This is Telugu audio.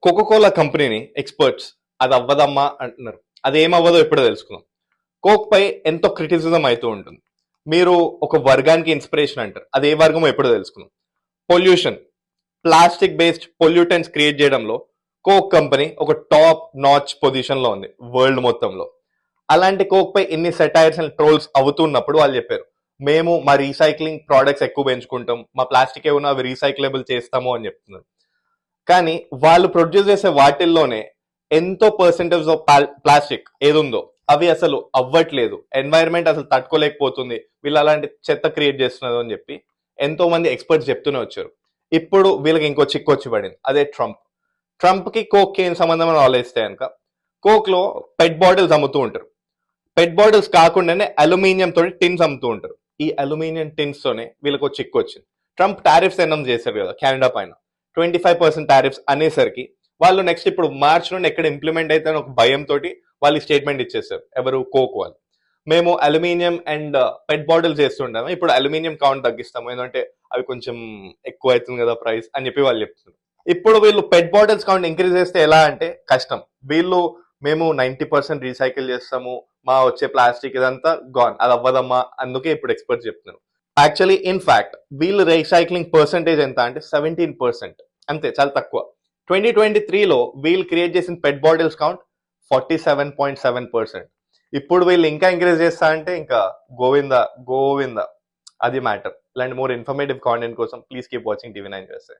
కోకోకోలా కంపెనీని ఎక్స్పర్ట్స్ అది అవ్వదమ్మా అంటున్నారు. అది ఏమవ్వదో ఎప్పుడో తెలుసుకుందాం. కోక్ పై ఎంతో క్రిటిసిజం అవుతూ ఉంటుంది. మీరు ఒక వర్గానికి ఇన్స్పిరేషన్ అంటారు. అది ఏ వర్గమో ఎప్పుడో తెలుసుకుందాం. Pollution, plastic based pollutants create చేయడంలో కోక్ కంపెనీ ఒక టాప్ నాచ్ పొజిషన్ లో ఉంది వరల్డ్ మొత్తంలో. అలాంటి కోక్ పై ఎన్ని సెటైర్స్ అండ్ ట్రోల్స్ అవుతున్నప్పుడు వాళ్ళు చెప్పారు, మేము మా రీసైక్లింగ్ ప్రోడక్ట్స్ ఎక్కువ పెంచుకుంటాం, మా ప్లాస్టిక్ ఏమన్నా అవి రీసైక్లబుల్ చేస్తాము అని చెప్తున్నారు. కానీ వాళ్ళు ప్రొడ్యూస్ చేసే వాటిల్లోనే ఎంతో పర్సెంటేజ్ ఆఫ్ ప్లాస్టిక్ ఏదుందో అవి అసలు అవ్వట్లేదు, ఎన్వైరన్మెంట్ అసలు తట్టుకోలేకపోతుంది, వీళ్ళు అలాంటి చెత్త క్రియేట్ చేస్తున్నారు అని చెప్పి ఎంతో మంది ఎక్స్పర్ట్స్ చెప్తూనే వచ్చారు. ఇప్పుడు వీళ్ళకి ఇంకో చిక్కు వచ్చి పడింది, అదే ట్రంప్. ట్రంప్ కి కోక్ కి ఏం సంబంధం అని ఆలోచిస్తే కనుక కోక్ లో పెట్ బాటిల్స్ అమ్ముతూ ఉంటారు. పెట్ బాటిల్స్ కాకుండానే అల్యూమినియం తోటి టిన్స్ అమ్ముతూ ఉంటారు. ఈ అల్యూమినియం టిన్స్ తోనే వీళ్ళకి ఒక చిక్కు వచ్చింది. ట్రంప్ టారిఫ్స్ అనౌన్స్ చేశారు కదా కెనడా పైన, 25% టారిఫ్స్ అనేసరికి వాళ్ళు నెక్స్ట్ ఇప్పుడు మార్చ్ నుండి ఎక్కడ ఇంప్లిమెంట్ అయితే ఒక భయంతో వాళ్ళు స్టేట్మెంట్ ఇచ్చేసారు. ఎవరు? కోక్ వాళ్ళు. మేము అల్యూమినియం అండ్ పెట్ బాటిల్స్ చేస్తుంటాము, ఇప్పుడు అల్యూమినియం కౌంట్ తగ్గిస్తాము, ఎందుకంటే అవి కొంచెం ఎక్కువ అవుతుంది కదా ప్రైస్ అని చెప్పి వాళ్ళు చెప్తున్నారు. ఇప్పుడు వీళ్ళు పెట్ బాటిల్స్ కౌంట్ ఇంక్రీజ్ చేస్తే ఎలా అంటే కష్టం. వీళ్ళు మేము 90% రీసైకిల్ చేస్తాము, మా వచ్చే ప్లాస్టిక్ ఇదంతా గాన్, అది అవ్వదమ్మా, అందుకే ఇప్పుడు ఎక్స్పర్ట్స్ చెప్తున్నారు. యాక్చువల్లీ ఇన్ ఫ్యాక్ట్ వీళ్ళు రీసైక్లింగ్ పర్సెంటేజ్ ఎంత అంటే 17%, అంతే, చాలా తక్కువ. 2023లో వీళ్ళు క్రియేట్ చేసిన పెట్ బాటిల్స్ కౌంట్ 47.7%. ఇప్పుడు వీళ్ళు ఇంకా ఎంకరేజ్ చేస్తా అంటే ఇంకా గోవింద గోవింద, అది మ్యాటర్. ఇలాంటి మోర్ ఇన్ఫర్మేటివ్ కాంటెంట్ కోసం please keep watching TV 9 USA.